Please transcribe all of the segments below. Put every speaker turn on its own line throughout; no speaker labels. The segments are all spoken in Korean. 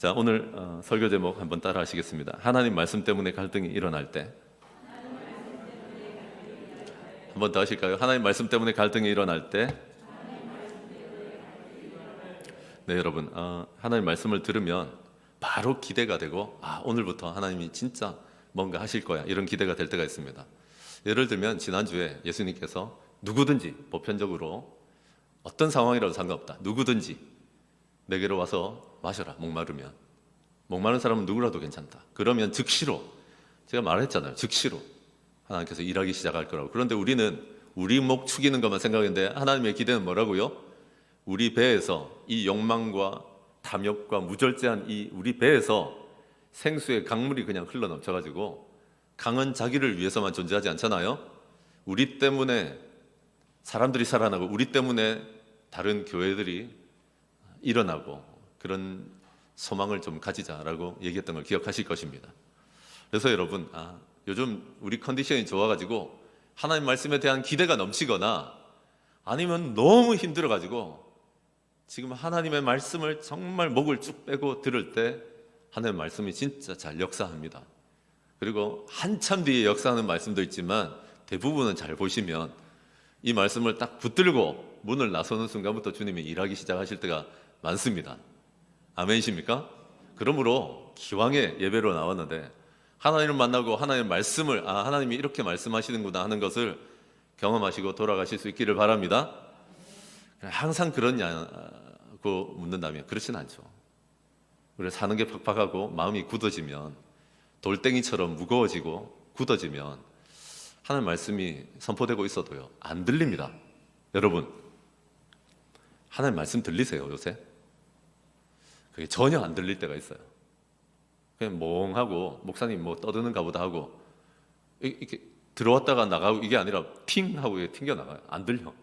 자, 오늘 설교 제목 한번 따라 하시겠습니다. 하나님 말씀 때문에 갈등이 일어날 때. 한번 더 하실까요? 하나님 말씀 때문에 갈등이 일어날 때. 네, 여러분, 하나님 말씀을 들으면 바로 기대가 되고, 오늘부터 하나님이 진짜 뭔가 하실 거야, 이런 기대가 될 때가 있습니다. 예를 들면 지난주에 예수님께서 누구든지 보편적으로 어떤 상황이라도 상관없다, 누구든지 내게로 와서 마셔라. 목마른 사람은 누구라도 괜찮다. 그러면 즉시로, 제가 말했잖아요, 즉시로 하나님께서 일하기 시작할 거라고. 그런데 우리는 우리 목 축이는 것만 생각했는데 하나님의 기대는 뭐라고요? 우리 배에서 이 욕망과 탐욕과 무절제한 이 우리 배에서 생수의 강물이 그냥 흘러넘쳐가지고, 강은 자기를 위해서만 존재하지 않잖아요. 우리 때문에 사람들이 살아나고, 우리 때문에 다른 교회들이 일어나고, 그런 소망을 좀 가지자라고 얘기했던 걸 기억하실 것입니다. 그래서 여러분, 요즘 우리 컨디션이 좋아가지고 하나님 말씀에 대한 기대가 넘치거나, 아니면 너무 힘들어가지고 지금 하나님의 말씀을 정말 목을 쭉 빼고 들을 때 하나님의 말씀이 진짜 잘 역사합니다. 그리고 한참 뒤에 역사하는 말씀도 있지만 대부분은 잘 보시면 이 말씀을 딱 붙들고 문을 나서는 순간부터 주님이 일하기 시작하실 때가 많습니다. 아멘이십니까? 그러므로 기왕에 예배로 나왔는데 하나님을 만나고 하나님의 말씀을, 하나님이 이렇게 말씀하시는구나 하는 것을 경험하시고 돌아가실 수 있기를 바랍니다. 항상 그러냐고 묻는다면 그렇진 않죠. 우리가 사는 게 팍팍하고 마음이 굳어지면, 돌덩이처럼 무거워지고 굳어지면 하나님 말씀이 선포되고 있어도요, 안 들립니다. 여러분, 하나님 말씀 들리세요 요새? 그게 전혀 안 들릴 때가 있어요. 그냥 멍하고 목사님 뭐 떠드는가 보다 하고 이렇게 들어왔다가 나가고, 이게 아니라 팅 하고 튕겨나가요. 안 들려.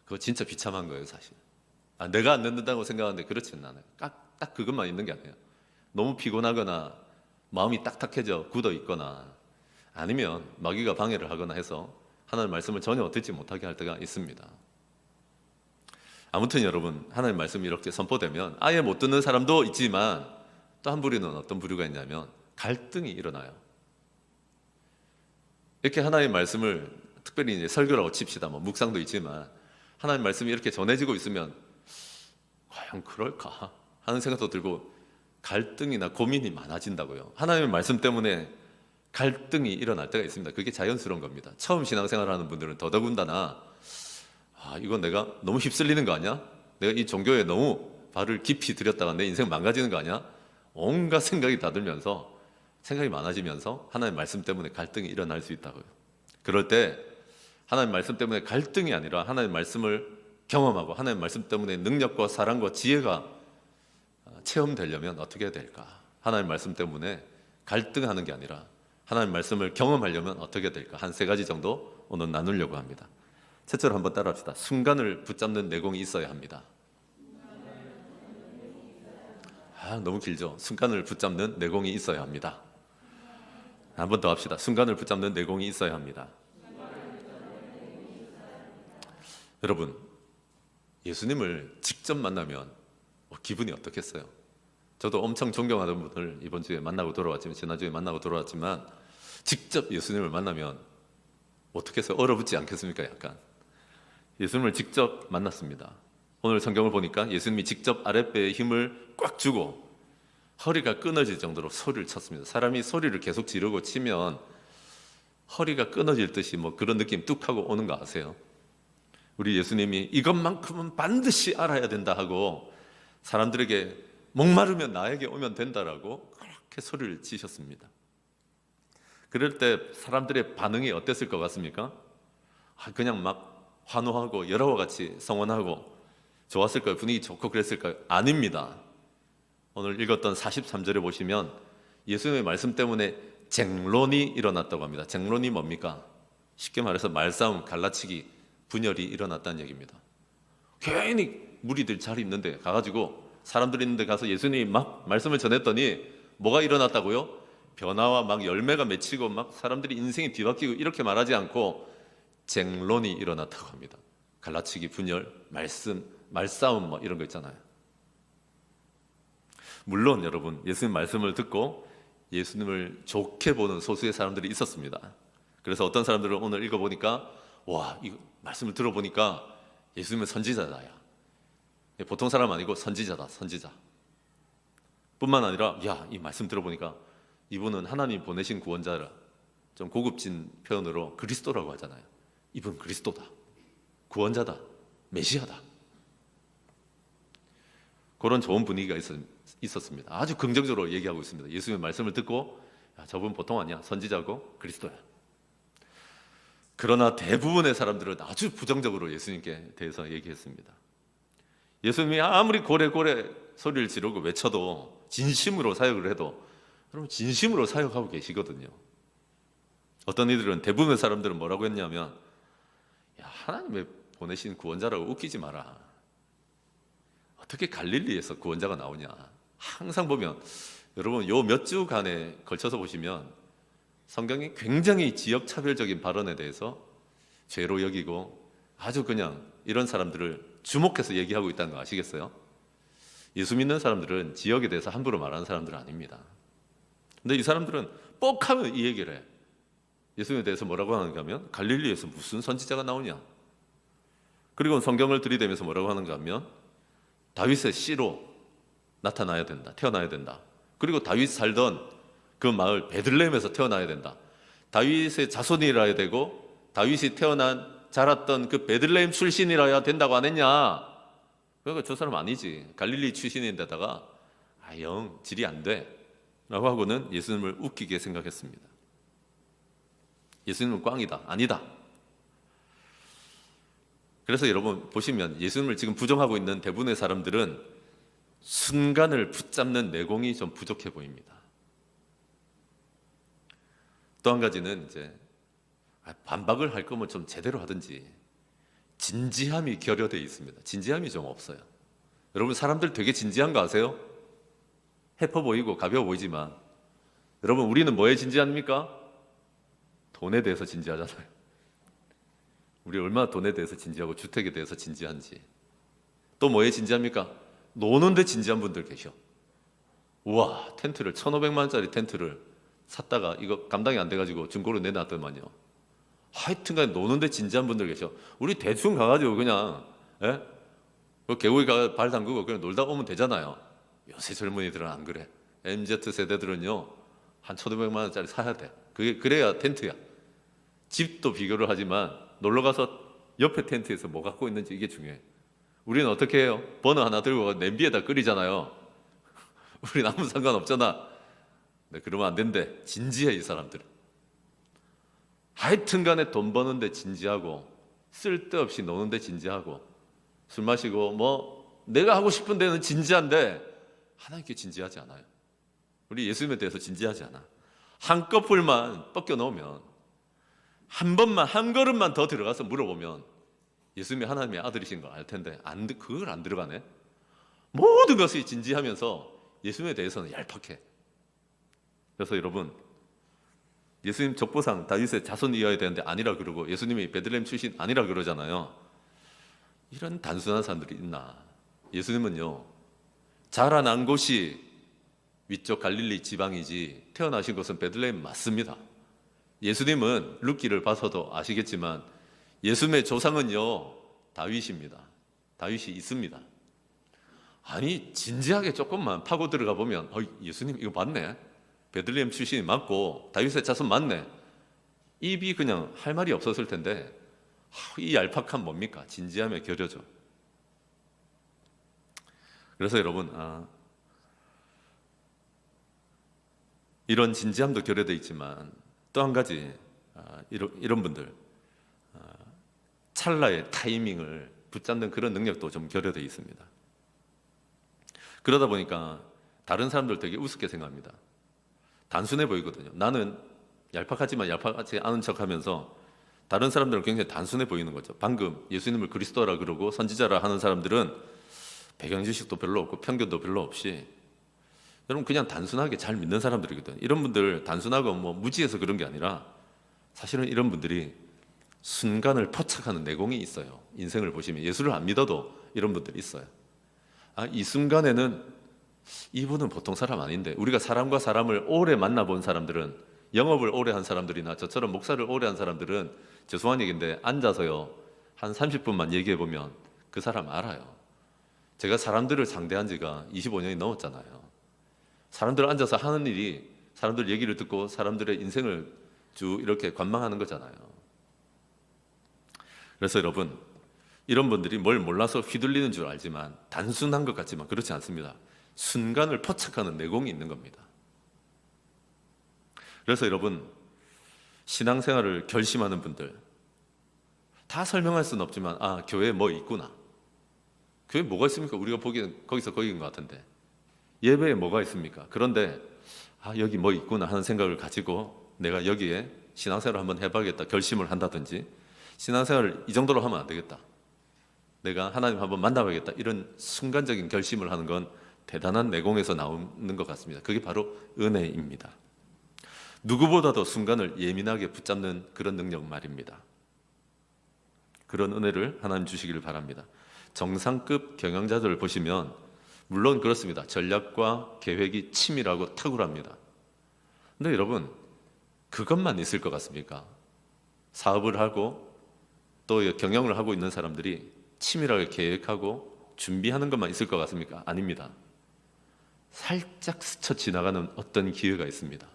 그거 진짜 비참한 거예요 사실. 내가 안 듣는다고 생각하는데 그렇지는 않아요. 딱 그것만 있는 게 아니에요. 너무 피곤하거나 마음이 딱딱해져 굳어 있거나, 아니면 마귀가 방해를 하거나 해서 하나님 말씀을 전혀 듣지 못하게 할 때가 있습니다. 아무튼 여러분, 하나님 말씀이 이렇게 선포되면 아예 못 듣는 사람도 있지만, 또 한 부류는 어떤 부류가 있냐면 갈등이 일어나요. 이렇게 하나님 말씀을, 특별히 이제 설교라고 칩시다, 묵상도 있지만 하나님 말씀이 이렇게 전해지고 있으면 과연 그럴까 하는 생각도 들고 갈등이나 고민이 많아진다고요. 하나님의 말씀 때문에 갈등이 일어날 때가 있습니다. 그게 자연스러운 겁니다. 처음 신앙생활하는 분들은 더더군다나 이건 내가 너무 휩쓸리는 거 아니야? 내가 이 종교에 너무 발을 깊이 들였다가 내 인생 망가지는 거 아니야? 온갖 생각이 다 들면서, 생각이 많아지면서 하나님 말씀 때문에 갈등이 일어날 수 있다고요. 그럴 때 하나님 말씀 때문에 갈등이 아니라 하나님 말씀을 경험하고 하나님 말씀 때문에 능력과 사랑과 지혜가 체험되려면 어떻게 해야 될까? 하나님 말씀 때문에 갈등하는 게 아니라 하나님 말씀을 경험하려면 어떻게 해야 될까? 한 3가지 정도 오늘 나누려고 합니다. 첫째로 한번 따라합시다. 순간을 붙잡는 내공이 있어야 합니다. 너무 길죠? 순간을 붙잡는 내공이 있어야 합니다. 한번 더 합시다. 순간을 붙잡는 내공이 있어야 합니다. 여러분, 예수님을 직접 만나면 기분이 어떻겠어요? 저도 엄청 존경하던 분을 이번 주에 만나고 돌아왔지만, 지난주에 만나고 돌아왔지만, 직접 예수님을 만나면 어떻게 해서 얼어붙지 않겠습니까? 약간 예수님을 직접 만났습니다. 오늘 성경을 보니까 예수님이 직접 아랫배에 힘을 꽉 주고 허리가 끊어질 정도로 소리를 쳤습니다. 사람이 소리를 계속 지르고 치면 허리가 끊어질 듯이 그런 느낌 뚝 하고 오는 거 아세요? 우리 예수님이 이것만큼은 반드시 알아야 된다 하고 사람들에게 목마르면 나에게 오면 된다라고 그렇게 소리를 치셨습니다. 그럴 때 사람들의 반응이 어땠을 것 같습니까? 그냥 막 환호하고 여러와 같이 성원하고 좋았을 까요? 분위기 좋고 그랬을까요? 아닙니다. 오늘 읽었던 43절에 보시면 예수님의 말씀 때문에 쟁론이 일어났다고 합니다. 쟁론이 뭡니까? 쉽게 말해서 말싸움, 갈라치기, 분열이 일어났다는 얘기입니다. 괜히 무리들 잘 있는데 가가지고, 사람들이 있는데 가서 예수님이 막 말씀을 전했더니 뭐가 일어났다고요? 변화와 막 열매가 맺히고 막 사람들이 인생이 뒤바뀌고, 이렇게 말하지 않고 쟁론이 일어났다고 합니다. 갈라치기, 분열, 말싸움 이런 거 있잖아요. 물론 여러분, 예수님 말씀을 듣고 예수님을 좋게 보는 소수의 사람들이 있었습니다. 그래서 어떤 사람들은 오늘 읽어보니까 와, 이 말씀을 들어보니까 예수님은 선지자다. 야. 보통 사람 아니고 선지자다, 선지자. 뿐만 아니라 야, 이 말씀 들어보니까 이분은 하나님 보내신 구원자라. 좀 고급진 표현으로 그리스도라고 하잖아요. 이분 그리스도다, 구원자다, 메시아다. 그런 좋은 분위기가 있었습니다. 아주 긍정적으로 얘기하고 있습니다. 예수님의 말씀을 듣고 야, 저분 보통 아니야, 선지자고 그리스도야. 그러나 대부분의 사람들은 아주 부정적으로 예수님께 대해서 얘기했습니다. 예수님이 아무리 고래고래 소리를 지르고 외쳐도, 진심으로 사역을 해도 여러분 진심으로 사역하고 계시거든요. 어떤 이들은, 대부분의 사람들은 뭐라고 했냐면 야, 하나님의 보내신 구원자라고 웃기지 마라. 어떻게 갈릴리에서 구원자가 나오냐. 항상 보면 여러분 요 몇 주간에 걸쳐서 보시면 성경이 굉장히 지역차별적인 발언에 대해서 죄로 여기고 아주 그냥 이런 사람들을 주목해서 얘기하고 있다는 거 아시겠어요? 예수 믿는 사람들은 지역에 대해서 함부로 말하는 사람들은 아닙니다. 근데 이 사람들은 뻑 하면 이 얘기를 해. 예수님에 대해서 뭐라고 하는가 하면 갈릴리에서 무슨 선지자가 나오냐. 그리고 성경을 들이대면서 뭐라고 하는가 하면 다윗의 씨로 나타나야 된다, 태어나야 된다. 그리고 다윗 살던 그 마을 베들레헴에서 태어나야 된다. 다윗의 자손이라야 되고 다윗이 자랐던 그 베들레헴 출신이라야 된다고 안 했냐. 그러니까 저 사람 아니지, 갈릴리 출신인데다가 영 질이 안 돼 라고 하고는 예수님을 웃기게 생각했습니다. 예수님은 꽝이다, 아니다. 그래서 여러분 보시면 예수님을 지금 부정하고 있는 대부분의 사람들은 순간을 붙잡는 내공이 좀 부족해 보입니다. 또 한 가지는 이제 반박을 할 거면 좀 제대로 하든지, 진지함이 결여되어 있습니다. 진지함이 좀 없어요. 여러분 사람들 되게 진지한 거 아세요? 해퍼 보이고 가벼워 보이지만 여러분 우리는 뭐에 진지합니까? 돈에 대해서 진지하잖아요. 우리 얼마나 돈에 대해서 진지하고 주택에 대해서 진지한지. 또 뭐에 진지합니까? 노는데 진지한 분들 계셔. 우와, 텐트를 1,500만 원짜리 텐트를 샀다가 이거 감당이 안 돼가지고 중고로 내놨더만요. 하여튼간 노는데 진지한 분들 계셔. 우리 대충 가가지고 그냥 그 개구리 발 담그고 그냥 놀다 오면 되잖아요. 요새 젊은이들은 안 그래. MZ 세대들은요 한 1,500만 원짜리 사야 돼. 그래야 텐트야. 집도 비교를 하지만 놀러가서 옆에 텐트에서 뭐 갖고 있는지 이게 중요해. 우리는 어떻게 해요? 버너 하나 들고 냄비에다 끓이잖아요. 우린 아무 상관없잖아. 네, 그러면 안 된대. 진지해 이 사람들은. 하여튼 간에 돈 버는데 진지하고 쓸데없이 노는데 진지하고 술 마시고 뭐 내가 하고 싶은 데는 진지한데 하나님께 진지하지 않아요. 우리 예수님에 대해서 진지하지 않아. 한꺼풀만 뻗겨 놓으면, 한 번만, 한 걸음만 더 들어가서 물어보면 예수님이 하나님의 아들이신 거 알 텐데 그걸 안 들어가네. 모든 것이 진지하면서 예수님에 대해서는 얄팍해. 그래서 여러분 예수님 족보상 다윗의 자손이어야 되는데 아니라 그러고 예수님이 베들레헴 출신 아니라 그러잖아요. 이런 단순한 사람들이 있나. 예수님은요 자라난 곳이 위쪽 갈릴리 지방이지 태어나신 곳은 베들레헴 맞습니다. 예수님은 룻기를 봐서도 아시겠지만 예수님의 조상은요 다윗입니다. 다윗이 있습니다. 아니 진지하게 조금만 파고 들어가 보면 예수님 이거 맞네, 베들레헴 출신이 맞고 다윗의 자손 맞네. 입이 그냥 할 말이 없었을 텐데 이 얄팍함 뭡니까? 진지함에 겨려져. 그래서 여러분 이런 진지함도 결여되어 있지만 또 한 가지 이런 분들 찰나의 타이밍을 붙잡는 그런 능력도 좀 결여되어 있습니다. 그러다 보니까 다른 사람들 되게 우습게 생각합니다. 단순해 보이거든요. 나는 얄팍하지만 얄팍하지 않은 척하면서 다른 사람들은 굉장히 단순해 보이는 거죠. 방금 예수님을 그리스도라 그러고 선지자라 하는 사람들은 배경 지식도 별로 없고 편견도 별로 없이 여러분 그냥 단순하게 잘 믿는 사람들이거든요. 이런 분들 단순하고 뭐 무지해서 그런 게 아니라 사실은 이런 분들이 순간을 포착하는 내공이 있어요. 인생을 보시면 예수를 안 믿어도 이런 분들이 있어요. 이 순간에는 이분은 보통 사람 아닌데, 우리가 사람과 사람을 오래 만나본 사람들은, 영업을 오래 한 사람들이나 저처럼 목사를 오래 한 사람들은, 죄송한 얘기인데 앉아서요 한 30분만 얘기해 보면 그 사람 알아요. 제가 사람들을 상대한 지가 25년이 넘었잖아요. 사람들 앉아서 하는 일이 사람들 얘기를 듣고 사람들의 인생을 쭉 이렇게 관망하는 거잖아요. 그래서 여러분, 이런 분들이 뭘 몰라서 휘둘리는 줄 알지만, 단순한 것 같지만 그렇지 않습니다. 순간을 포착하는 내공이 있는 겁니다. 그래서 여러분, 신앙생활을 결심하는 분들, 다 설명할 수는 없지만 교회에 뭐 있구나, 교회에 뭐가 있습니까? 우리가 보기엔 거기서 거기인 것 같은데, 예배에 뭐가 있습니까? 그런데 여기 뭐 있구나 하는 생각을 가지고 내가 여기에 신앙생활을 한번 해봐야겠다 결심을 한다든지, 신앙생활을 이 정도로 하면 안 되겠다, 내가 하나님 한번 만나봐야겠다, 이런 순간적인 결심을 하는 건 대단한 내공에서 나오는 것 같습니다. 그게 바로 은혜입니다. 누구보다도 순간을 예민하게 붙잡는 그런 능력 말입니다. 그런 은혜를 하나님 주시기를 바랍니다. 정상급 경영자들을 보시면 물론 그렇습니다. 전략과 계획이 치밀하고 탁월합니다. 근데 여러분, 그것만 있을 것 같습니까? 사업을 하고 또 경영을 하고 있는 사람들이 치밀하게 계획하고 준비하는 것만 있을 것 같습니까? 아닙니다. 살짝 스쳐 지나가는 어떤 기회가 있습니다.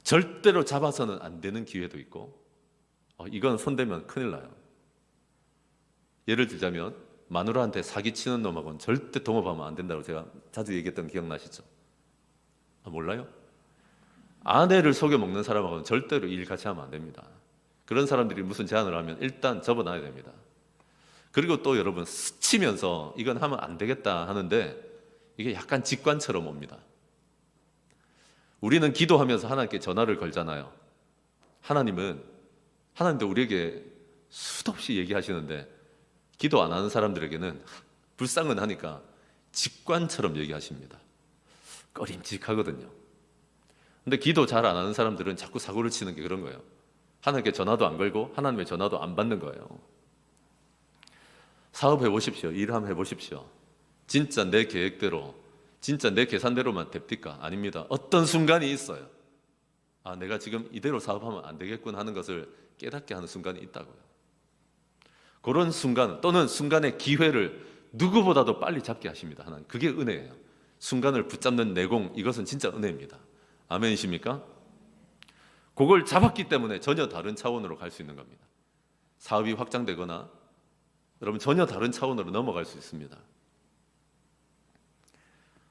절대로 잡아서는 안 되는 기회도 있고, 이건 손대면 큰일 나요. 예를 들자면 마누라한테 사기치는 놈하고는 절대 동업하면 안 된다고 제가 자주 얘기했던 거 기억나시죠? 몰라요? 아내를 속여 먹는 사람하고는 절대로 일 같이 하면 안 됩니다. 그런 사람들이 무슨 제안을 하면 일단 접어놔야 됩니다. 그리고 또 여러분, 스치면서 이건 하면 안 되겠다 하는데 이게 약간 직관처럼 옵니다. 우리는 기도하면서 하나님께 전화를 걸잖아요. 하나님도 우리에게 수도 없이 얘기하시는데, 기도 안 하는 사람들에게는 불쌍은 하니까 직관처럼 얘기하십니다. 꺼림칙하거든요. 근데 기도 잘 안 하는 사람들은 자꾸 사고를 치는 게 그런 거예요. 하나님께 전화도 안 걸고 하나님의 전화도 안 받는 거예요. 사업해 보십시오. 일 한번 해보십시오. 진짜 내 계획대로, 진짜 내 계산대로만 됩니까? 아닙니다. 어떤 순간이 있어요. 내가 지금 이대로 사업하면 안 되겠군 하는 것을 깨닫게 하는 순간이 있다고요. 그런 순간 또는 순간의 기회를 누구보다도 빨리 잡게 하십니다. 하나님. 그게 은혜예요. 순간을 붙잡는 내공, 이것은 진짜 은혜입니다. 아멘이십니까? 그걸 잡았기 때문에 전혀 다른 차원으로 갈 수 있는 겁니다. 사업이 확장되거나 여러분 전혀 다른 차원으로 넘어갈 수 있습니다.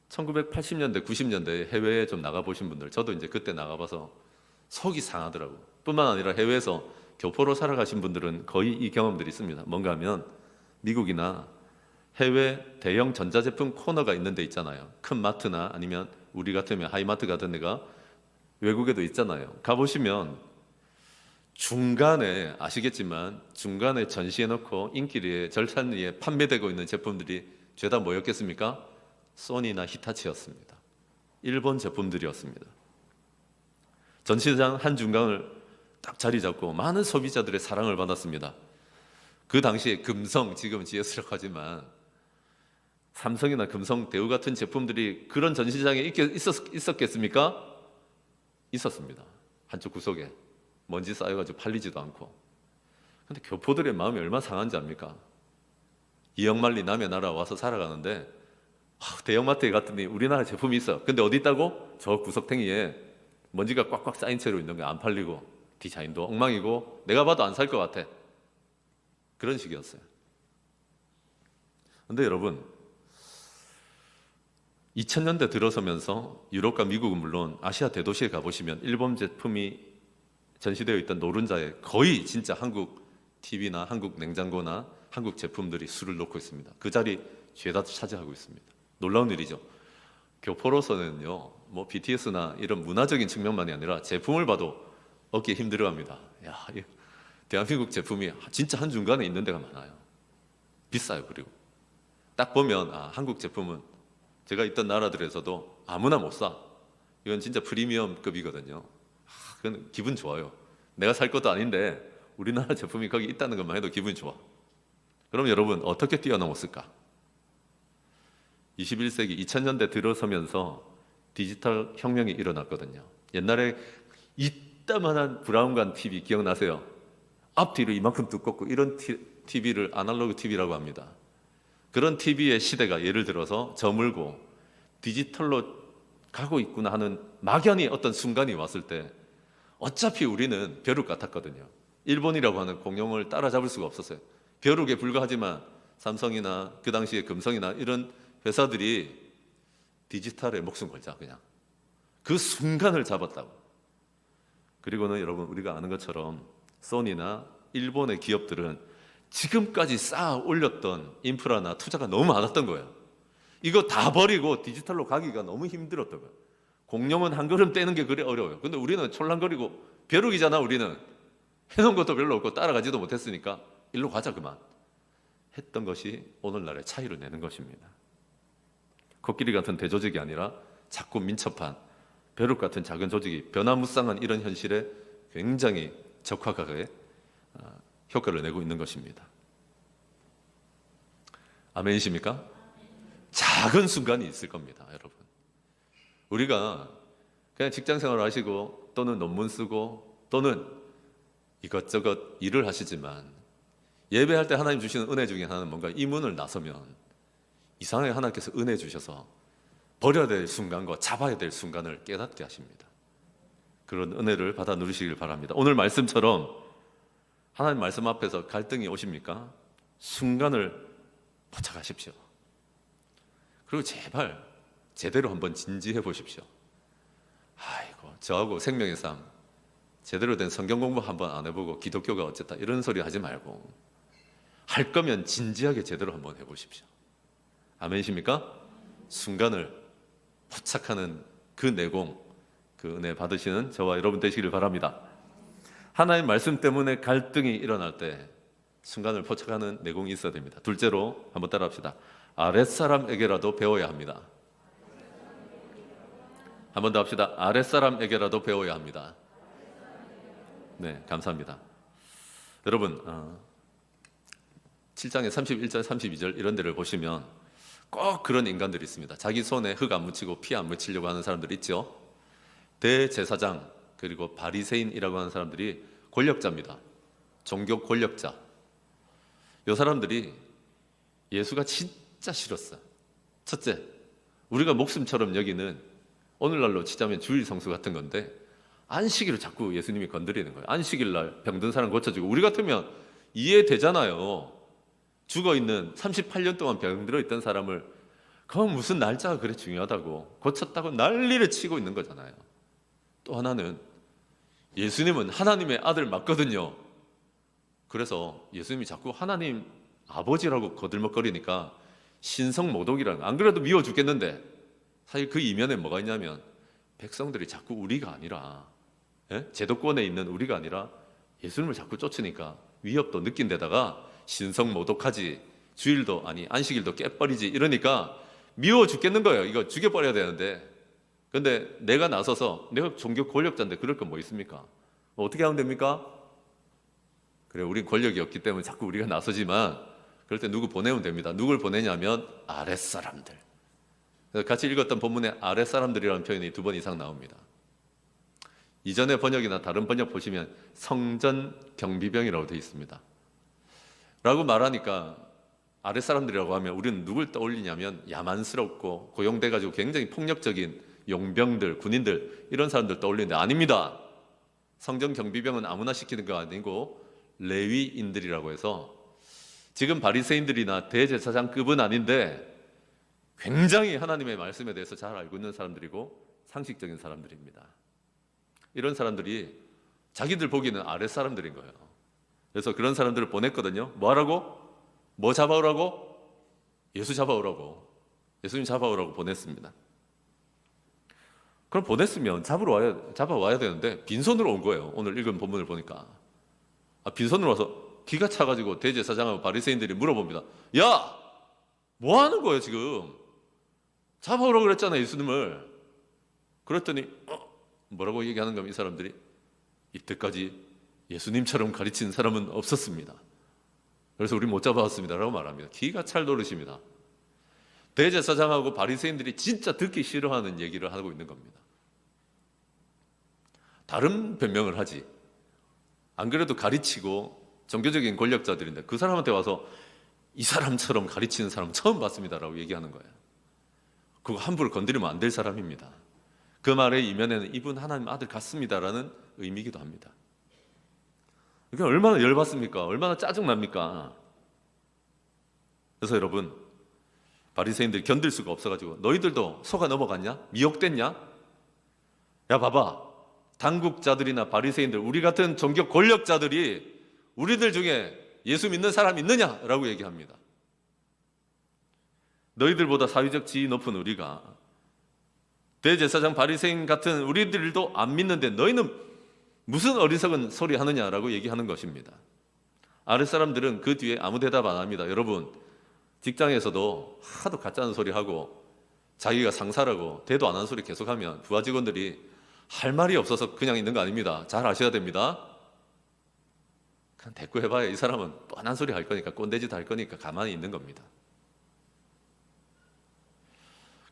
1980년대, 90년대에 해외에 좀 나가보신 분들, 저도 이제 그때 나가봐서 속이 상하더라고요. 뿐만 아니라 해외에서 교포로 살아가신 분들은 거의 이 경험들이 있습니다. 뭔가 하면 미국이나 해외 대형 전자제품 코너가 있는 데 있잖아요. 큰 마트나 아니면 우리 같으면 하이마트 같은 데가 외국에도 있잖아요. 가보시면 중간에, 아시겠지만 중간에 전시해놓고 인기리에 절찬리에 판매되고 있는 제품들이 죄다 뭐였겠습니까? 소니나 히타치였습니다. 일본 제품들이었습니다. 전시장 한중간을 딱 자리 잡고 많은 소비자들의 사랑을 받았습니다. 그 당시에 금성, 지금 GS라고 하지만 삼성이나 금성, 대우 같은 제품들이 그런 전시장에 있었겠습니까? 있었습니다. 한쪽 구석에 먼지 쌓여가지고 팔리지도 않고. 근데 교포들의 마음이 얼마나 상한지 압니까? 이억만리 남의 나라 와서 살아가는데 대형마트에 갔더니 우리나라 제품이 있어. 근데 어디 있다고? 저 구석탱이에 먼지가 꽉꽉 쌓인 채로 있는 게 안 팔리고 디자인도 엉망이고 내가 봐도 안 살 것 같아. 그런 식이었어요. 근데 여러분, 2000년대 들어서면서 유럽과 미국은 물론 아시아 대도시에 가보시면 일본 제품이 전시되어 있던 노른자에 거의 진짜 한국 TV나 한국 냉장고나 한국 제품들이 수를 놓고 있습니다. 그 자리 죄다 차지하고 있습니다. 놀라운 일이죠. 교포로서는요, 뭐 BTS나 이런 문화적인 측면만이 아니라 제품을 봐도 어깨에 힘 들어갑니다. 야, 대한민국 제품이 진짜 한중간에 있는 데가 많아요. 비싸요. 그리고 딱 보면 한국 제품은 제가 있던 나라들에서도 아무나 못 사. 이건 진짜 프리미엄급이거든요. 그건 기분 좋아요. 내가 살 것도 아닌데 우리나라 제품이 거기 있다는 것만 해도 기분이 좋아. 그럼 여러분 어떻게 뛰어넘었을까? 21세기 2000년대 들어서면서 디지털 혁명이 일어났거든요. 옛날에 이따만한 브라운관 TV 기억나세요? 앞뒤로 이만큼 두껍고 이런 TV를 아날로그 TV라고 합니다. 그런 TV의 시대가 예를 들어서 저물고 디지털로 가고 있구나 하는 막연히 어떤 순간이 왔을 때 어차피 우리는 벼룩 같았거든요. 일본이라고 하는 공룡을 따라잡을 수가 없었어요. 벼룩에 불과하지만 삼성이나 그 당시에 금성이나 이런 회사들이 디지털에 목숨 걸자 그냥 그 순간을 잡았다고. 그리고는 여러분 우리가 아는 것처럼 소니나 일본의 기업들은 지금까지 쌓아 올렸던 인프라나 투자가 너무 많았던 거예요. 이거 다 버리고 디지털로 가기가 너무 힘들었던 거예요. 공룡은 한 걸음 떼는 게 그리 어려워요. 근데 우리는 촐랑거리고 벼룩이잖아. 우리는 해놓은 것도 별로 없고 따라가지도 못했으니까 일로 가자 그만 했던 것이 오늘날의 차이를 내는 것입니다. 코끼리 같은 대조직이 아니라 자꾸 민첩한 벼룩 같은 작은 조직이 변화무쌍한 이런 현실에 굉장히 적화하게 효과를 내고 있는 것입니다. 아멘이십니까? 작은 순간이 있을 겁니다, 여러분. 우리가 그냥 직장생활 하시고 또는 논문 쓰고 또는 이것저것 일을 하시지만 예배할 때 하나님 주시는 은혜 중에 하나는 뭔가 이 문을 나서면 이상하게 하나님께서 은혜 주셔서 버려야 될 순간과 잡아야 될 순간을 깨닫게 하십니다. 그런 은혜를 받아 누리시길 바랍니다. 오늘 말씀처럼 하나님 말씀 앞에서 갈등이 오십니까? 순간을 포착하십시오. 그리고 제발 제대로 한번 진지해 보십시오. 아이고 저하고 생명의 삶 제대로 된 성경 공부 한번 안 해보고 기독교가 어쨌다 이런 소리 하지 말고 할 거면 진지하게 제대로 한번 해보십시오. 아멘이십니까? 순간을 포착하는 그 내공, 그 은혜 받으시는 저와 여러분 되시기를 바랍니다. 하나님 말씀 때문에 갈등이 일어날 때 순간을 포착하는 내공이 있어야 됩니다. 둘째로 한번 따라합시다. 아랫사람에게라도 배워야 합니다. 한 번 더 합시다. 아랫사람에게라도 배워야 합니다. 네, 감사합니다. 여러분 7장의 31절, 32절 이런 데를 보시면 꼭 그런 인간들이 있습니다. 자기 손에 흙 안 묻히고 피 안 묻히려고 하는 사람들 있죠. 대제사장 그리고 바리새인이라고 하는 사람들이 권력자입니다. 종교 권력자. 이 사람들이 예수가 진짜 싫었어요. 첫째, 우리가 목숨처럼 여기는 오늘날로 치자면 주일 성수 같은 건데 안식일을 자꾸 예수님이 건드리는 거예요. 안식일 날 병든 사람 고쳐주고 우리 같으면 이해되잖아요. 죽어있는 38년 동안 병들어 있던 사람을 그건 무슨 날짜가 그래 중요하다고 고쳤다고 난리를 치고 있는 거잖아요. 또 하나는 예수님은 하나님의 아들 맞거든요. 그래서 예수님이 자꾸 하나님 아버지라고 거들먹거리니까 신성모독이라는 안 그래도 미워 죽겠는데 사실 그 이면에 뭐가 있냐면 백성들이 자꾸 우리가 아니라 제도권에 있는 우리가 아니라 예수님을 자꾸 쫓으니까 위협도 느낀 데다가 신성모독하지 주일도 아니 안식일도 깨버리지 이러니까 미워 죽겠는 거예요. 이거 죽여버려야 되는데 근데 내가 나서서 내가 종교 권력자인데 그럴 건 뭐 있습니까? 어떻게 하면 됩니까? 그래 우린 권력이 없기 때문에 자꾸 우리가 나서지만 그럴 때 누구 보내면 됩니다. 누굴 보내냐면 아랫사람들. 그래서 같이 읽었던 본문에 아랫사람들이라는 표현이 2번 이상 나옵니다. 이전의 번역이나 다른 번역 보시면 성전 경비병이라고 되어 있습니다. 라고 말하니까 아랫사람들이라고 하면 우리는 누굴 떠올리냐면 야만스럽고 고용돼가지고 굉장히 폭력적인 용병들, 군인들 이런 사람들 떠올리는데 아닙니다. 성전 경비병은 아무나 시키는 거 아니고 레위인들이라고 해서 지금 바리새인들이나 대제사장급은 아닌데 굉장히 하나님의 말씀에 대해서 잘 알고 있는 사람들이고 상식적인 사람들입니다. 이런 사람들이 자기들 보기에는 아랫사람들인 거예요. 그래서 그런 사람들을 보냈거든요. 뭐 하라고? 뭐 잡아오라고? 예수 잡아오라고. 예수님 잡아오라고 보냈습니다. 그럼 보냈으면 잡아와야 되는데 빈손으로 온 거예요. 오늘 읽은 본문을 보니까. 빈손으로 와서 기가 차가지고 대제사장하고 바리새인들이 물어봅니다. 야! 뭐 하는 거예요 지금? 잡아오라고 그랬잖아 예수님을. 그랬더니 뭐라고 얘기하는 겁니까 이 사람들이? 이때까지 예수님처럼 가르친 사람은 없었습니다. 그래서 우리 못 잡아왔습니다 라고 말합니다. 기가 찰 노릇입니다. 대제사장하고 바리새인들이 진짜 듣기 싫어하는 얘기를 하고 있는 겁니다. 다른 변명을 하지. 안 그래도 가르치고 종교적인 권력자들인데 그 사람한테 와서 이 사람처럼 가르치는 사람 처음 봤습니다라고 얘기하는 거예요. 그거 함부로 건드리면 안 될 사람입니다. 그 말의 이면에는 이분 하나님 아들 같습니다라는 의미이기도 합니다. 그게 얼마나 열받습니까? 얼마나 짜증납니까? 그래서 여러분, 바리새인들이 견딜 수가 없어가지고 너희들도 속아 넘어갔냐? 미혹됐냐? 야 봐봐, 당국자들이나 바리새인들, 우리 같은 종교 권력자들이 우리들 중에 예수 믿는 사람 있느냐라고 얘기합니다. 너희들보다 사회적 지위 높은 우리가 대제사장 바리새인 같은 우리들도 안 믿는데 너희는 무슨 어리석은 소리 하느냐라고 얘기하는 것입니다. 아랫사람들은 그 뒤에 아무 대답 안 합니다. 여러분, 직장에서도 하도 가짜는 소리 하고 자기가 상사라고 대도 안 하는 소리 계속하면 부하 직원들이 할 말이 없어서 그냥 있는 거 아닙니다. 잘 아셔야 됩니다. 그냥 대꾸해봐야 이 사람은 뻔한 소리 할 거니까, 꼰대짓 할 거니까 가만히 있는 겁니다.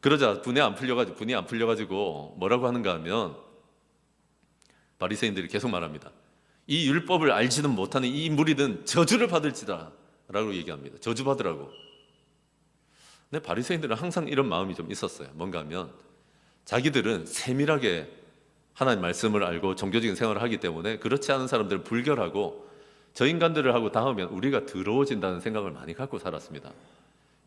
그러자 분이 안 풀려가지고 뭐라고 하는가 하면 바리새인들이 계속 말합니다. 이 율법을 알지는 못하는 이 무리는 저주를 받을지다 라고 얘기합니다. 저주 받으라고. 근데 바리새인들은 항상 이런 마음이 좀 있었어요. 뭔가 하면 자기들은 세밀하게 하나님 말씀을 알고 종교적인 생활을 하기 때문에 그렇지 않은 사람들을 불결하고 저 인간들을 하고 닿으면 우리가 더러워진다는 생각을 많이 갖고 살았습니다.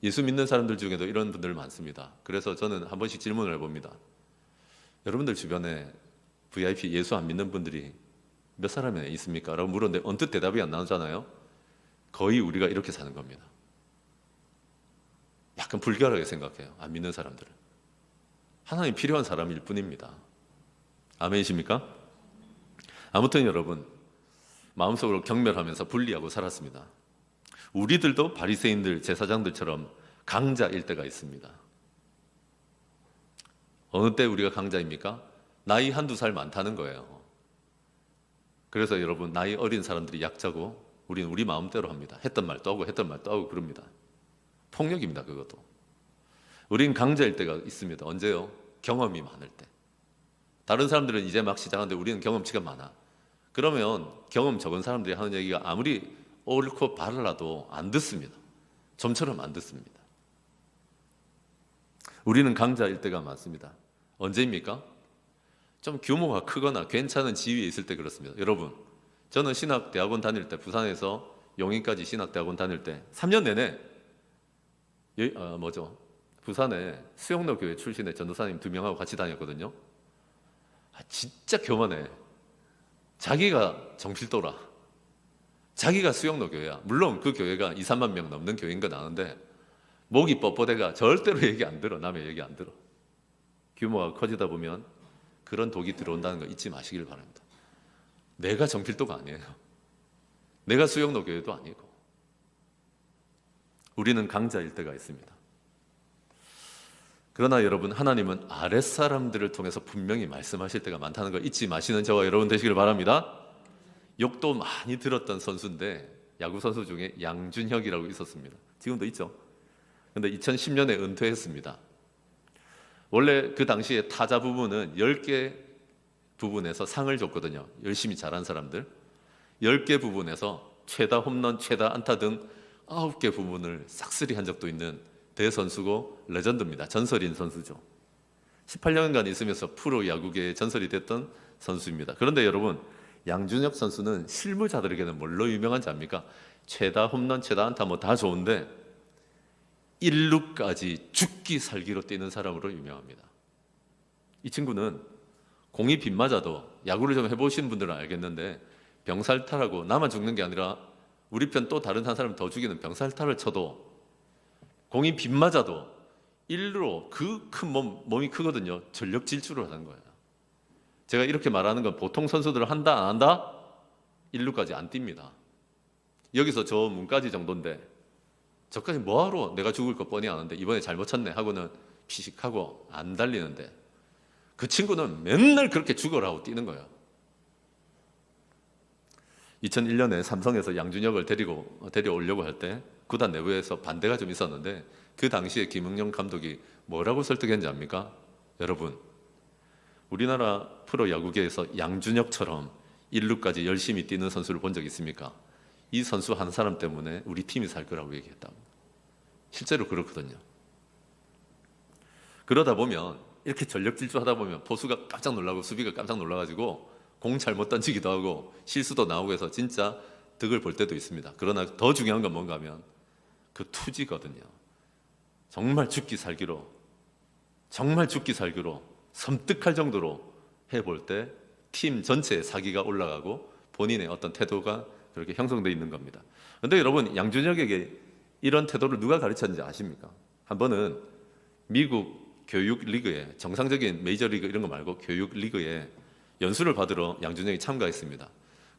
예수 믿는 사람들 중에도 이런 분들 많습니다. 그래서 저는 한 번씩 질문을 해봅니다. 여러분들 주변에 VIP 예수 안 믿는 분들이 몇 사람이나 있습니까? 라고 물었는데 언뜻 대답이 안 나오잖아요. 거의 우리가 이렇게 사는 겁니다. 약간 불결하게 생각해요. 안 믿는 사람들은. 하나님 필요한 사람일 뿐입니다. 아멘이십니까? 아무튼 여러분, 마음속으로 경멸하면서 분리하고 살았습니다. 우리들도 바리새인들, 제사장들처럼 강자일 때가 있습니다. 어느 때 우리가 강자입니까? 나이 한두 살 많다는 거예요. 그래서 여러분, 나이 어린 사람들이 약자고 우리는 우리 마음대로 합니다. 했던 말 또 하고 했던 말 또 하고 그럽니다. 폭력입니다. 그것도. 우린 강자일 때가 있습니다. 언제요? 경험이 많을 때. 다른 사람들은 이제 막 시작하는데 우리는 경험치가 많아. 그러면 경험 적은 사람들이 하는 얘기가 아무리 옳고 바르라도 안 듣습니다. 좀처럼 안 듣습니다. 우리는 강자일 때가 많습니다. 언제입니까? 좀 규모가 크거나 괜찮은 지위에 있을 때 그렇습니다. 여러분, 저는 신학대학원 다닐 때 부산에서 용인까지 신학대학원 다닐 때 3년 내내 부산에 수영로 교회 출신의 전도사님 2명하고 같이 다녔거든요. 진짜 교만해. 자기가 정필도라. 자기가 수영로 교회야. 물론 그 교회가 2, 3만 명 넘는 교회인 건 아는데 목이 뻣뻣해가 절대로 얘기 안 들어. 남의 얘기 안 들어. 규모가 커지다 보면 그런 독이 들어온다는 거 잊지 마시길 바랍니다. 내가 정필도가 아니에요. 내가 수영로 교회도 아니고. 우리는 강자일 때가 있습니다. 그러나 여러분, 하나님은 아랫사람들을 통해서 분명히 말씀하실 때가 많다는 거 잊지 마시는 저와 여러분 되시길 바랍니다. 욕도 많이 들었던 선수인데 야구 선수 중에 양준혁이라고 있었습니다. 지금도 있죠. 그런데 2010년에 은퇴했습니다. 원래 그 당시에 타자 부분은 10개 부분에서 상을 줬거든요. 열심히 잘한 사람들 10개 부분에서 최다 홈런, 최다 안타 등 9개 부분을 싹쓸이 한 적도 있는 대선수고 레전드입니다. 전설인 선수죠. 18년간 있으면서 프로 야구계의 전설이 됐던 선수입니다. 그런데 여러분, 양준혁 선수는 실무자들에게는 뭘로 유명한지 압니까? 최다 홈런, 최다 안타 뭐 다 좋은데 1루까지 죽기 살기로 뛰는 사람으로 유명합니다. 이 친구는 공이 빗맞아도, 야구를 좀 해보신 분들은 알겠는데 병살타라고 나만 죽는 게 아니라 우리 편 또 다른 한 사람을 더 죽이는 병살타를 쳐도 공이 빗맞아도 1루로, 그 큰 몸이 크거든요. 전력 질주를 하는 거예요. 제가 이렇게 말하는 건 보통 선수들은 한다 안 한다? 1루까지 안 뜁니다. 여기서 저 문까지 정도인데 저까지 뭐하러, 내가 죽을 거 뻔히 아는데 이번에 잘못 쳤네 하고는 피식하고 안 달리는데 그 친구는 맨날 그렇게 죽어라고 뛰는 거예요. 2001년에 삼성에서 양준혁을 데려오려고 할 때 구단 내부에서 반대가 좀 있었는데 그 당시에 김응용 감독이 뭐라고 설득했는지 압니까? 여러분, 우리나라 프로야구계에서 양준혁처럼 1루까지 열심히 뛰는 선수를 본 적 있습니까? 이 선수 한 사람 때문에 우리 팀이 살 거라고 얘기했다고. 실제로 그렇거든요. 그러다 보면 이렇게 전력 질주하다 보면 포수가 깜짝 놀라고 수비가 깜짝 놀라가지고 공 잘못 던지기도 하고 실수도 나오고 해서 진짜 득을 볼 때도 있습니다. 그러나 더 중요한 건 뭔가 하면 그 투지거든요. 정말 죽기 살기로 섬뜩할 정도로 해볼 때 팀 전체의 사기가 올라가고 본인의 어떤 태도가 그렇게 형성되어 있는 겁니다. 그런데 여러분, 양준혁에게 이런 태도를 누가 가르쳤는지 아십니까? 한 번은 미국 교육 리그에, 정상적인 메이저리그 이런 거 말고 교육 리그에 연수를 받으러 양준혁이 참가했습니다.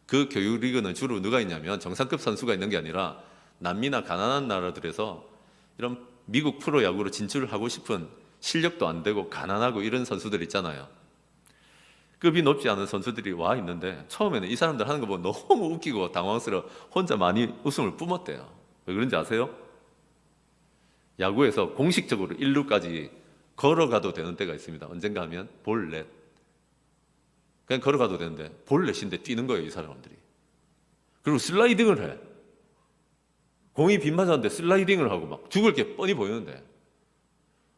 그 교육 리그는 주로 누가 있냐면 정상급 선수가 있는 게 아니라 남미나 가난한 나라들에서 이런 미국 프로야구로 진출을 하고 싶은 실력도 안 되고 가난하고 이런 선수들 있잖아요. 급이 높지 않은 선수들이 와 있는데 처음에는 이 사람들 하는 거 보면 너무 웃기고 당황스러워 혼자 많이 웃음을 뿜었대요. 왜 그런지 아세요? 야구에서 공식적으로 1루까지 걸어가도 되는 때가 있습니다. 언젠가 하면 볼넷. 그냥 걸어가도 되는데 볼넷인데 뛰는 거예요, 이 사람들이. 그리고 슬라이딩을 해. 공이 빗 맞았는데 슬라이딩을 하고 막 죽을 게 뻔히 보이는데.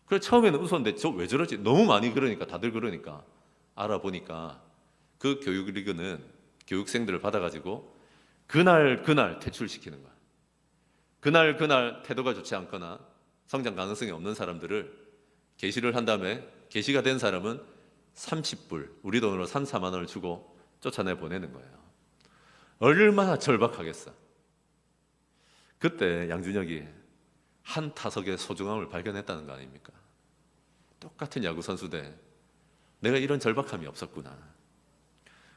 그래서 처음에는 웃었는데 저 왜 저러지? 너무 많이 그러니까, 다들 그러니까 알아보니까 그 교육리그는 교육생들을 받아가지고 그날 퇴출시키는 거야. 그날 태도가 좋지 않거나 성장 가능성이 없는 사람들을 게시를 한 다음에 게시가 된 사람은 30불, 우리 돈으로 3, 4만 원을 주고 쫓아내 보내는 거예요. 얼마나 절박하겠어. 그때 양준혁이 한 타석의 소중함을 발견했다는 거 아닙니까? 똑같은 야구 선수인데 내가 이런 절박함이 없었구나.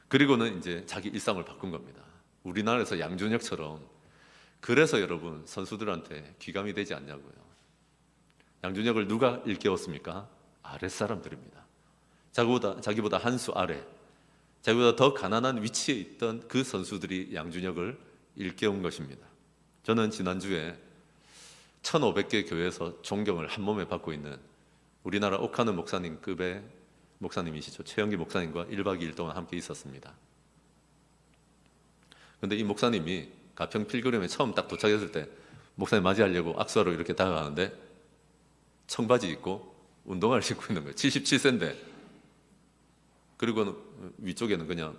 그리고는 이제 자기 일상을 바꾼 겁니다. 우리나라에서 양준혁처럼. 그래서 여러분, 선수들한테 귀감이 되지 않냐고요. 양준혁을 누가 일깨웠습니까? 아랫사람들입니다. 자기보다 한 수 아래, 자기보다 더 가난한 위치에 있던 그 선수들이 양준혁을 일깨운 것입니다. 저는 지난주에 1500개 교회에서 존경을 한 몸에 받고 있는 우리나라 옥하는 목사님급의 목사님이시죠. 최영기 목사님과 1박 2일 동안 함께 있었습니다. 그런데 이 목사님이 가평 필그림에 처음 딱 도착했을 때 목사님 맞이하려고 악수하러 이렇게 다가가는데 청바지 입고 운동화를 신고 있는 거예요. 77세인데. 그리고 위쪽에는 그냥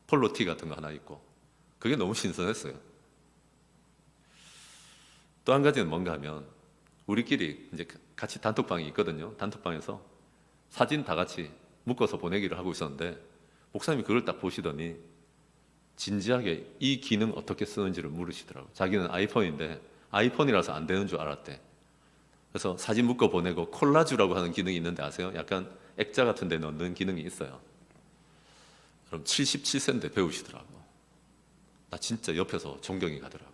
폴로티 같은 거 하나 있고. 그게 너무 신선했어요. 또 한 가지는 뭔가 하면 우리끼리 이제 같이 단톡방이 있거든요. 단톡방에서 사진 다 같이 묶어서 보내기를 하고 있었는데 목사님이 그걸 딱 보시더니 진지하게 이 기능 어떻게 쓰는지를 물으시더라고요. 자기는 아이폰인데 아이폰이라서 안 되는 줄 알았대. 그래서 사진 묶어 보내고 콜라주라고 하는 기능이 있는데 아세요? 약간 액자 같은 데 넣는 기능이 있어요. 그럼 77세인데 배우시더라고. 나 진짜 옆에서 존경이 가더라고.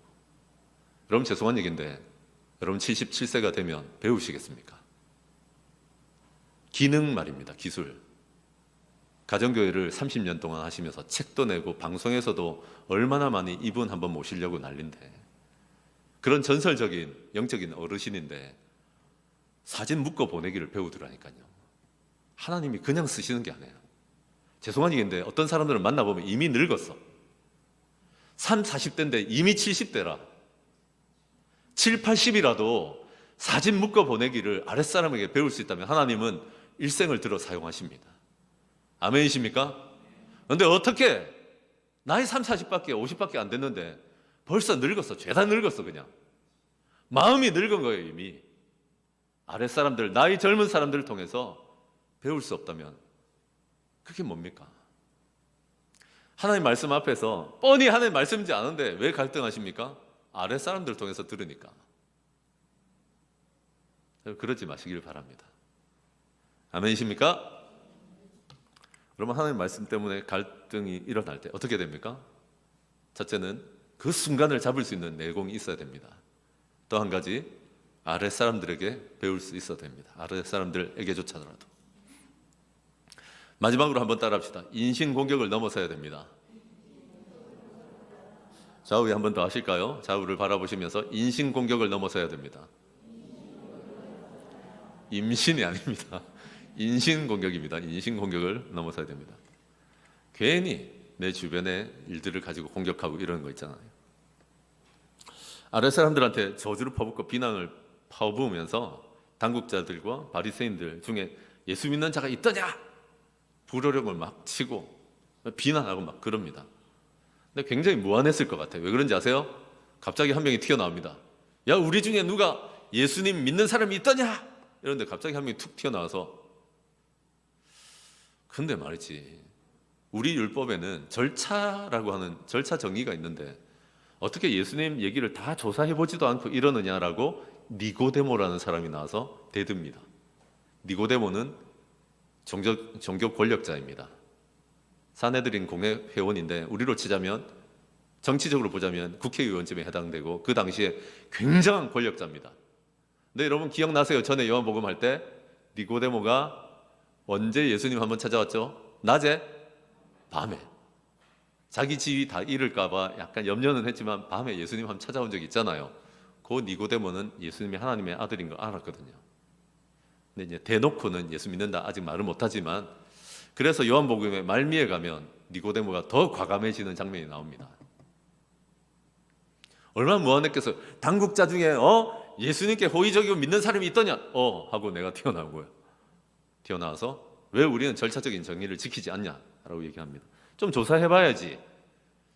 여러분, 죄송한 얘기인데 여러분 77세가 되면 배우시겠습니까? 기능 말입니다. 기술. 가정교회를 30년 동안 하시면서 책도 내고 방송에서도 얼마나 많이 이분 한번 모시려고 난린데, 그런 전설적인 영적인 어르신인데 사진 묶어 보내기를 배우더라니까요. 하나님이 그냥 쓰시는 게 아니에요. 죄송한 얘기인데 어떤 사람들을 만나보면 이미 늙었어. 30, 40대인데 이미 70대라. 7, 80이라도 사진 묶어 보내기를 아랫사람에게 배울 수 있다면 하나님은 일생을 들어 사용하십니다. 아멘이십니까? 그런데 어떻게 나이 30, 40밖에 50밖에 안 됐는데 벌써 늙었어. 죄다 늙었어. 그냥 마음이 늙은 거예요. 이미. 아랫사람들, 나이 젊은 사람들을 통해서 배울 수 없다면 그게 뭡니까? 하나님 말씀 앞에서 뻔히 하나님 말씀이지 않은데 왜 갈등하십니까? 아랫사람들 통해서 들으니까. 그러지 마시길 바랍니다. 아멘이십니까? 그러면 하나님 말씀 때문에 갈등이 일어날 때 어떻게 됩니까? 첫째는 그 순간을 잡을 수 있는 내공이 있어야 됩니다. 또 한 가지, 아랫사람들에게 배울 수 있어야 됩니다. 아랫사람들에게조차라도. 마지막으로 한번 따라합시다. 인신공격을 넘어서야 됩니다. 좌우에 한 번 더 하실까요? 좌우를 바라보시면서 인신공격을 넘어서야 됩니다. 임신이 아닙니다. 인신공격입니다. 인신공격을 넘어서야 됩니다. 괜히 내 주변의 일들을 가지고 공격하고 이러는 거 있잖아요. 아랫 사람들한테 저주를 퍼붓고 비난을 퍼부으면서 당국자들과 바리새인들 중에 예수 믿는 자가 있더냐? 불호령을 막 치고 비난하고 막 그럽니다. 근데 굉장히 무안했을 것 같아요. 왜 그런지 아세요? 갑자기 한 명이 튀어나옵니다. 야, 우리 중에 누가 예수님 믿는 사람이 있더냐? 이런데 갑자기 한 명이 툭 튀어나와서, 근데 말이지, 우리 율법에는 절차라고 하는 절차 정의가 있는데 어떻게 예수님 얘기를 다 조사해보지도 않고 이러느냐라고 니고데모라는 사람이 나와서 대듭니다. 니고데모는 종교 권력자입니다. 사내들인 공회 회원인데 우리로 치자면, 정치적으로 보자면 국회의원쯤에 해당되고 그 당시에 굉장한 권력자입니다. 근데 여러분 기억나세요? 전에 요한복음 할 때 니고데모가 언제 예수님 한번 찾아왔죠? 낮에? 밤에. 자기 지위 다 잃을까 봐 약간 염려는 했지만 밤에 예수님 한번 찾아온 적이 있잖아요. 그 니고데모는 예수님이 하나님의 아들인 걸 알았거든요. 근데 이제 대놓고는 예수 믿는다 아직 말을 못하지만, 그래서 요한복음의 말미에 가면 니고데모가 더 과감해지는 장면이 나옵니다. 얼마나 무안했겠어요. 당국자 중에 예수님께 호의적이고 믿는 사람이 있더냐? 하고 내가 튀어나온 거예요. 튀어나와서 왜 우리는 절차적인 정의를 지키지 않냐라고 얘기합니다. 좀 조사해봐야지.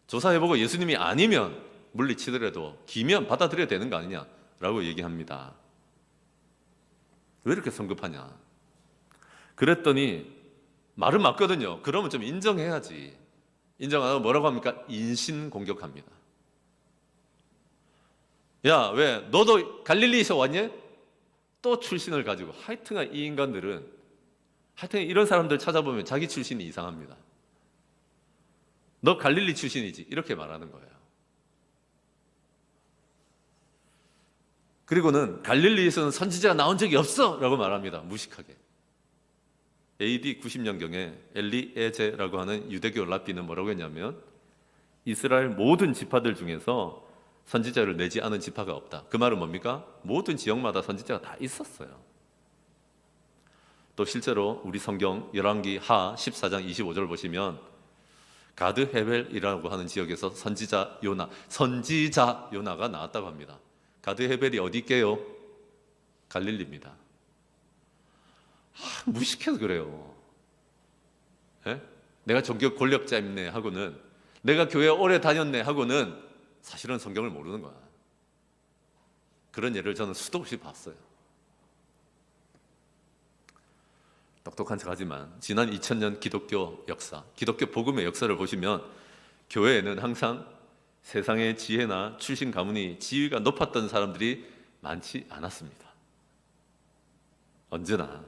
조사해보고 예수님이 아니면 물리치더라도 기면 받아들여야 되는 거 아니냐라고 얘기합니다. 왜 이렇게 성급하냐? 그랬더니 말은 맞거든요. 그러면 좀 인정해야지. 인정 안 하고 뭐라고 합니까? 인신공격합니다. 야, 왜 너도 갈릴리에서 왔니? 또 출신을 가지고. 하여튼간 이 인간들은, 하여튼 이런 사람들 찾아보면 자기 출신이 이상합니다. 너 갈릴리 출신이지, 이렇게 말하는 거예요. 그리고는 갈릴리에서는 선지자가 나온 적이 없어 라고 말합니다. 무식하게. AD 90년경에 엘리에제라고 하는 유대교 랍비는 뭐라고 했냐면, 이스라엘 모든 지파들 중에서 선지자를 내지 않은 지파가 없다. 그 말은 뭡니까? 모든 지역마다 선지자가 다 있었어요. 또 실제로 우리 성경 열왕기 하 14장 25절 보시면 가드 헤벨이라고 하는 지역에서 선지자 요나가 나왔다고 합니다. 가드 헤벨이 어디 있게요? 갈릴리입니다. 무식해서 그래요. 예? 내가 종교 권력자입네 하고는, 내가 교회 오래 다녔네 하고는 사실은 성경을 모르는 거야. 그런 예를 저는 수도 없이 봤어요. 똑똑한 척하지만 지난 2000년 기독교 역사, 기독교 복음의 역사를 보시면 교회에는 항상 세상의 지혜나 출신 가문이 지위가 높았던 사람들이 많지 않았습니다. 언제나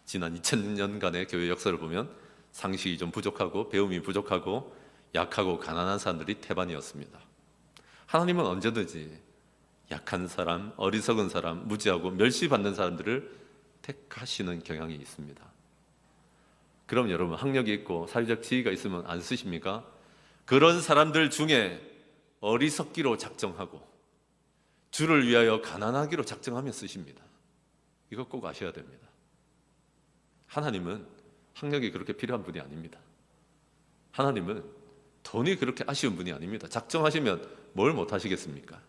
지난 2000년간의 교회 역사를 보면 상식이 좀 부족하고 배움이 부족하고 약하고 가난한 사람들이 태반이었습니다. 하나님은 언제든지 약한 사람, 어리석은 사람, 무지하고 멸시받는 사람들을 택하시는 경향이 있습니다. 그럼 여러분 학력이 있고 사회적 지위가 있으면 안 쓰십니까? 그런 사람들 중에 어리석기로 작정하고 주를 위하여 가난하기로 작정하며 쓰십니다. 이거 꼭 아셔야 됩니다. 하나님은 학력이 그렇게 필요한 분이 아닙니다. 하나님은 돈이 그렇게 아쉬운 분이 아닙니다. 작정하시면 뭘 못하시겠습니까?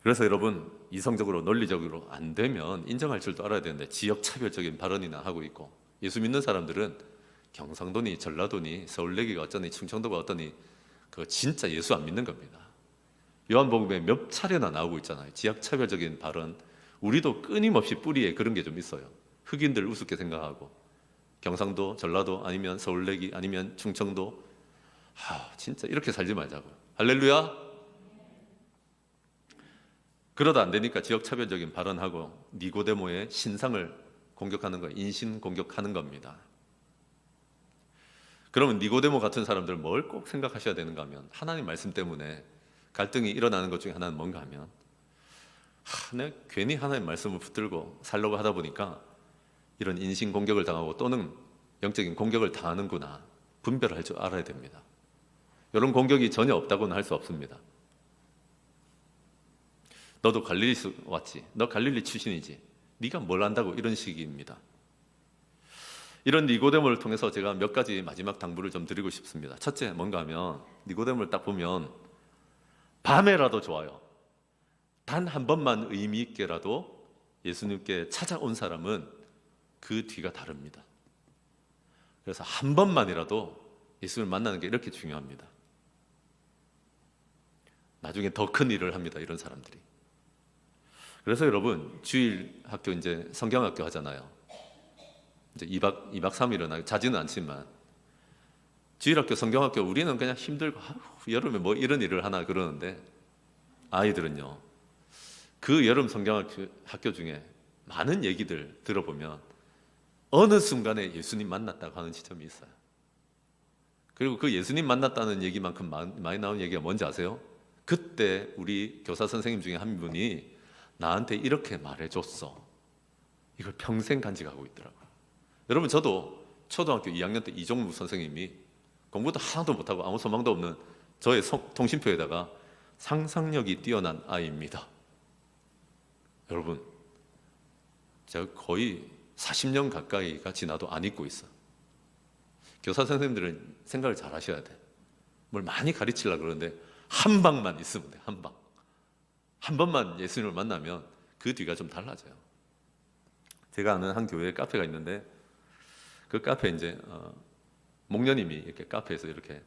그래서 여러분 이성적으로 논리적으로 안 되면 인정할 줄도 알아야 되는데 지역차별적인 발언이나 하고 있고, 예수 믿는 사람들은 경상도니 전라도니 서울내기가 어쩌니 충청도가 어떠니 그거 진짜 예수 안 믿는 겁니다. 요한복음에 몇 차례나 나오고 있잖아요. 지역차별적인 발언. 우리도 끊임없이 뿌리에 그런 게 좀 있어요. 흑인들 우습게 생각하고 경상도, 전라도 아니면 서울내기 아니면 충청도, 진짜 이렇게 살지 말자고. 할렐루야. 그러다 안 되니까 지역차별적인 발언하고 니고데모의 신상을 공격하는 거, 인신 공격하는 겁니다. 그러면 니고데모 같은 사람들 뭘 꼭 생각하셔야 되는가 하면, 하나님 말씀 때문에 갈등이 일어나는 것 중에 하나는 뭔가 하면, 내가 괜히 하나님 말씀을 붙들고 살려고 하다 보니까 이런 인신 공격을 당하고 또는 영적인 공격을 당하는구나, 분별할 줄 알아야 됩니다. 이런 공격이 전혀 없다고는 할 수 없습니다. 너도 갈릴리에서 왔지. 너 갈릴리 출신이지. 네가 뭘 안다고, 이런 식입니다. 이런 니고데모를 통해서 제가 몇 가지 마지막 당부를 좀 드리고 싶습니다. 첫째, 뭔가 하면 니고데모를 딱 보면 밤에라도 좋아요. 단 한 번만 의미 있게라도 예수님께 찾아온 사람은 그 뒤가 다릅니다. 그래서 한 번만이라도 예수님을 만나는 게 이렇게 중요합니다. 나중에 더 큰 일을 합니다, 이런 사람들이. 그래서 여러분, 주일 학교 이제 성경학교 하잖아요. 이제 2박 3일은 자지는 않지만, 주일학교 성경학교 우리는 그냥 힘들고 여름에 뭐 이런 일을 하나 그러는데, 아이들은요, 그 여름 성경학교 중에 많은 얘기들 들어보면 어느 순간에 예수님 만났다고 하는 지점이 있어요. 그리고 그 예수님 만났다는 얘기만큼 많이 나오는 얘기가 뭔지 아세요? 그때 우리 교사 선생님 중에 한 분이 나한테 이렇게 말해줬어. 이걸 평생 간직하고 있더라고요. 여러분, 저도 초등학교 2학년 때 이종무 선생님이 공부도 하나도 못하고 아무 소망도 없는 저의 통신표에다가 상상력이 뛰어난 아이입니다. 여러분, 제가 거의 40년 가까이가 지나도 안 잊고 있어. 교사 선생님들은 생각을 잘 하셔야 돼. 뭘 많이 가르치려고 그러는데 한 방만 있으면 돼. 한 방. 한 번만 예수님을 만나면 그 뒤가 좀 달라져요. 제가 아는 한 교회에 카페가 있는데, 그 카페에 이제 목녀님이 이렇게 카페에서 이렇게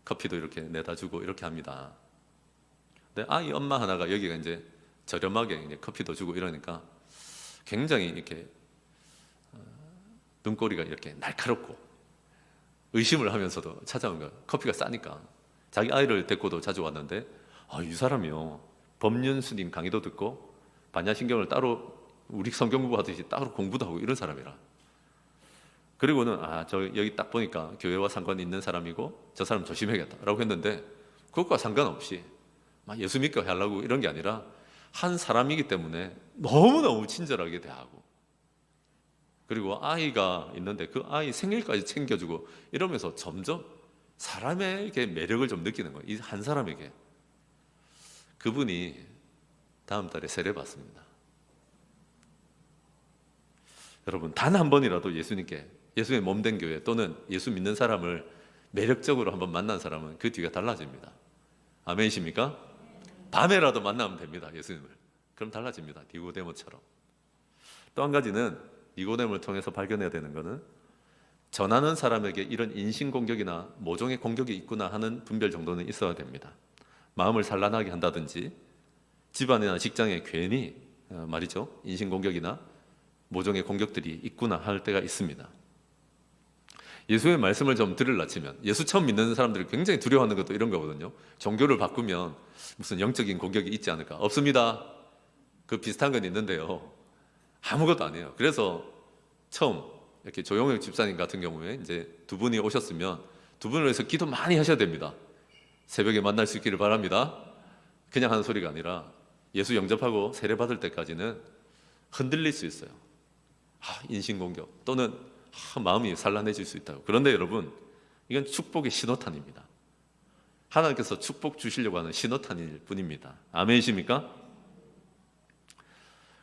커피도 이렇게 내다 주고 이렇게 합니다. 근데 아이 엄마 하나가 여기가 이제 저렴하게 이제 커피도 주고 이러니까 굉장히 이렇게 눈꼬리가 이렇게 날카롭고 의심을 하면서도 찾아온 거예요. 커피가 싸니까. 자기 아이를 데리고도 자주 왔는데, 이 사람이요, 법륜스님 강의도 듣고 반야신경을 따로 우리 성경 공부하듯이 따로 공부도 하고 이런 사람이라. 그리고는 저 여기 딱 보니까 교회와 상관이 있는 사람이고 저 사람 조심해야겠다라고 했는데, 그것과 상관없이 막 예수 믿고 하려고 이런 게 아니라 한 사람이기 때문에 너무너무 친절하게 대하고, 그리고 아이가 있는데 그 아이 생일까지 챙겨주고 이러면서 점점 사람에게 매력을 좀 느끼는 거예요. 이 한 사람에게. 그분이 다음 달에 세례 받습니다. 여러분, 단 한 번이라도 예수님께, 예수의 몸된 교회 또는 예수 믿는 사람을 매력적으로 한번 만난 사람은 그 뒤가 달라집니다. 아멘이십니까? 밤에라도 만나면 됩니다, 예수님을. 그럼 달라집니다, 니고데모처럼. 또 한 가지는 니고데모를 통해서 발견해야 되는 것은, 전하는 사람에게 이런 인신공격이나 모종의 공격이 있구나 하는 분별 정도는 있어야 됩니다. 마음을 산란하게 한다든지 집안이나 직장에 괜히 말이죠, 인신공격이나 모종의 공격들이 있구나 할 때가 있습니다. 예수의 말씀을 좀 들으려 치면, 예수 처음 믿는 사람들이 굉장히 두려워하는 것도 이런 거거든요. 종교를 바꾸면 무슨 영적인 공격이 있지 않을까? 없습니다. 그 비슷한 건 있는데요, 아무것도 아니에요. 그래서 처음 이렇게 조용혁 집사님 같은 경우에 이제 두 분이 오셨으면 두 분을 위해서 기도 많이 하셔야 됩니다. 새벽에 만날 수 있기를 바랍니다. 그냥 하는 소리가 아니라 예수 영접하고 세례 받을 때까지는 흔들릴 수 있어요. 인신공격 또는 마음이 산란해질 수 있다고. 그런데 여러분, 이건 축복의 신호탄입니다. 하나님께서 축복 주시려고 하는 신호탄일 뿐입니다. 아멘이십니까?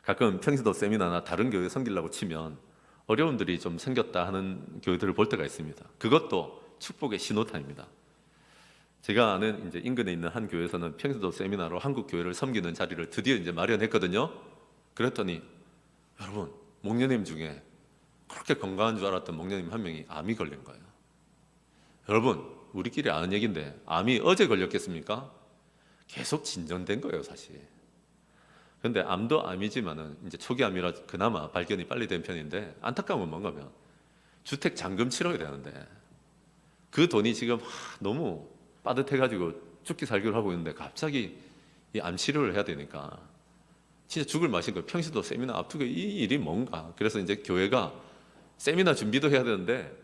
가끔 평시도 세미나나 다른 교회 섬기려고 치면 어려움들이 좀 생겼다 하는 교회들을 볼 때가 있습니다. 그것도 축복의 신호탄입니다. 제가 아는 이제 인근에 있는 한 교회에서는 평시도 세미나로 한국 교회를 섬기는 자리를 드디어 이제 마련했거든요. 그랬더니 여러분, 목녀님 중에 그렇게 건강한 줄 알았던 목녀님 한 명이 암이 걸린 거예요. 여러분, 우리끼리 아는 얘기인데 암이 어제 걸렸겠습니까? 계속 진전된 거예요, 사실. 그런데 암도 암이지만은 이제 초기 암이라 그나마 발견이 빨리 된 편인데, 안타까운 건 뭔가 하면 주택 잔금 치러야 되는데 그 돈이 지금 너무 빠듯해가지고 죽기 살기를 하고 있는데 갑자기 이 암 치료를 해야 되니까 진짜 죽을 맛인 거예요. 평시도 세미나 앞두고 이 일이 뭔가. 그래서 이제 교회가 세미나 준비도 해야 되는데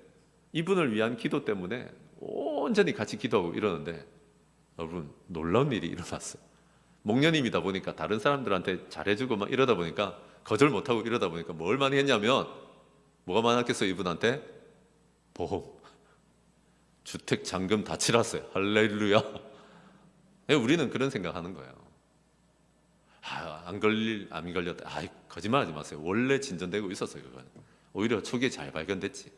이분을 위한 기도 때문에 온전히 같이 기도하고 이러는데, 여러분, 놀라운 일이 일어났어요. 목련임이다 보니까 다른 사람들한테 잘해주고 막 이러다 보니까 거절 못하고 이러다 보니까 뭘 많이 했냐면, 뭐가 많았겠어요? 이분한테 보험. 주택 잔금 다 치렀어요. 할렐루야. 우리는 그런 생각하는 거예요. 안 걸렸다. 거짓말하지 마세요. 원래 진전되고 있었어요. 그건 오히려 초기에 잘 발견됐지.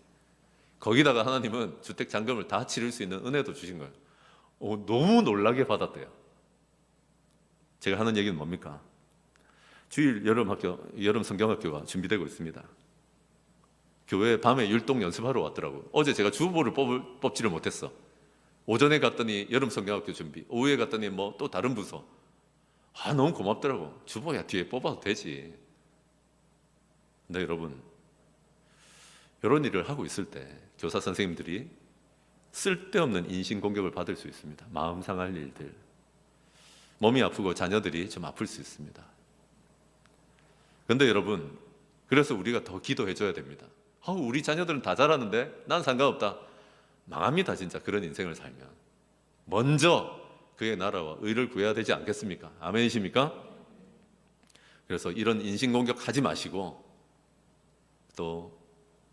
거기다가 하나님은 주택 잔금을 다 치를 수 있는 은혜도 주신 거예요. 너무 놀라게 받았대요. 제가 하는 얘기는 뭡니까? 주일 여름 성경학교가 준비되고 있습니다. 교회 밤에 율동 연습하러 왔더라고요. 어제 제가 주보를 뽑지를 못했어. 오전에 갔더니 여름 성경학교 준비, 오후에 갔더니 뭐 또 다른 부서. 너무 고맙더라고. 주보야 뒤에 뽑아도 되지. 근데 여러분, 이런 일을 하고 있을 때 교사 선생님들이 쓸데없는 인신공격을 받을 수 있습니다. 마음 상할 일들, 몸이 아프고 자녀들이 좀 아플 수 있습니다. 그런데 여러분, 그래서 우리가 더 기도해 줘야 됩니다. 우리 자녀들은 다 잘하는데 난 상관없다. 망합니다. 진짜 그런 인생을 살면. 먼저 그의 나라와 의를 구해야 되지 않겠습니까? 아멘이십니까? 그래서 이런 인신공격 하지 마시고, 또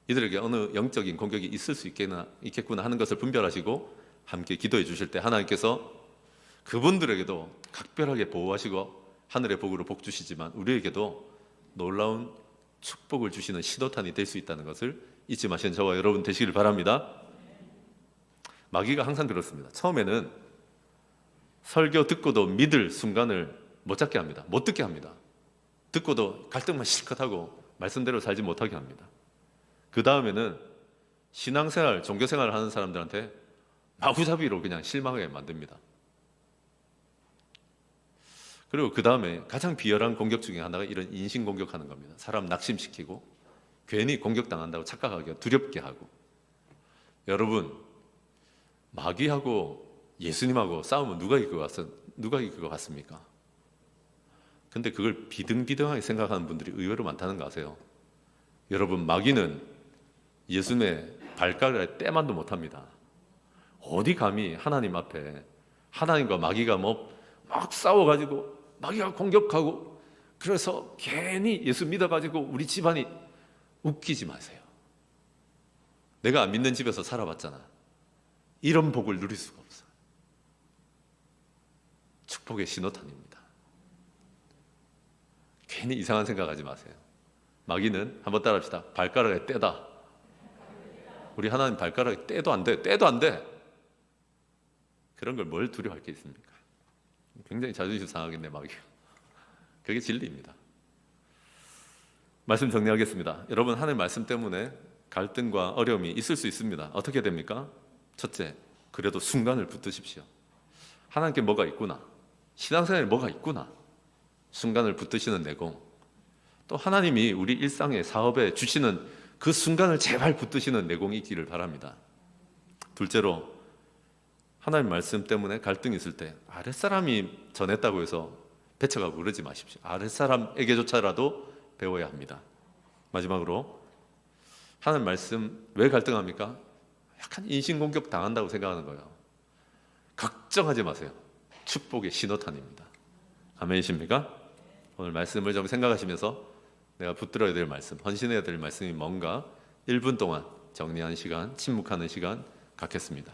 이들에게 어느 영적인 공격이 있을 수 있겠구나 하는 것을 분별하시고 함께 기도해 주실 때 하나님께서 그분들에게도 각별하게 보호하시고 하늘의 복으로 복 주시지만 우리에게도 놀라운 축복을 주시는 신호탄이 될 수 있다는 것을 잊지 마시는 저와 여러분 되시길 바랍니다. 마귀가 항상 그렇습니다. 처음에는 설교 듣고도 믿을 순간을 못 잡게 합니다. 못 듣게 합니다. 듣고도 갈등만 실컷 하고 말씀대로 살지 못하게 합니다. 그 다음에는 신앙생활, 종교생활을 하는 사람들한테 마구잡이로 그냥 실망하게 만듭니다. 그리고 그 다음에 가장 비열한 공격 중에 하나가 이런 인신공격하는 겁니다. 사람 낙심시키고 괜히 공격당한다고 착각하게 두렵게 하고. 여러분, 마귀하고 예수님하고 싸우면 누가 이길 것 같습니까? 근데 그걸 비등비등하게 생각하는 분들이 의외로 많다는 거 아세요? 여러분, 마귀는 예수님의 발가락에 때만도 못합니다. 어디 감히 하나님 앞에 하나님과 마귀가 막 싸워가지고 마귀가 공격하고 그래서 괜히 예수 믿어가지고 우리 집안이 웃기지 마세요. 내가 안 믿는 집에서 살아봤잖아. 이런 복을 누릴 수가 없어요. 축복의 신호탄입니다. 괜히 이상한 생각하지 마세요. 마귀는 한번 따라합시다. 발가락에 때다. 우리 하나님 발가락에 때도 안 돼. 때도 안 돼. 그런 걸 뭘 두려워할 게 있습니까? 굉장히 자존심 상하겠네, 마귀가. 그게 진리입니다. 말씀 정리하겠습니다. 여러분, 하나님 말씀 때문에 갈등과 어려움이 있을 수 있습니다. 어떻게 됩니까? 첫째, 그래도 순간을 붙드십시오. 하나님께 뭐가 있구나. 신앙생활에 뭐가 있구나. 순간을 붙드시는 내공. 또 하나님이 우리 일상의 사업에 주시는 그 순간을 제발 붙드시는 내공이 있기를 바랍니다. 둘째로, 하나님 말씀 때문에 갈등이 있을 때 아랫사람이 전했다고 해서 배척하고 그러지 마십시오. 아랫사람에게조차라도 배워야 합니다. 마지막으로, 하나님 말씀 왜 갈등합니까? 약간 인신공격 당한다고 생각하는 거예요. 걱정하지 마세요. 축복의 신호탄입니다. 아멘이십니까? 오늘 말씀을 좀 생각하시면서 내가 붙들어야 될 말씀, 헌신해야 될 말씀이 뭔가 1분 동안 정리하는 시간, 침묵하는 시간 갖겠습니다.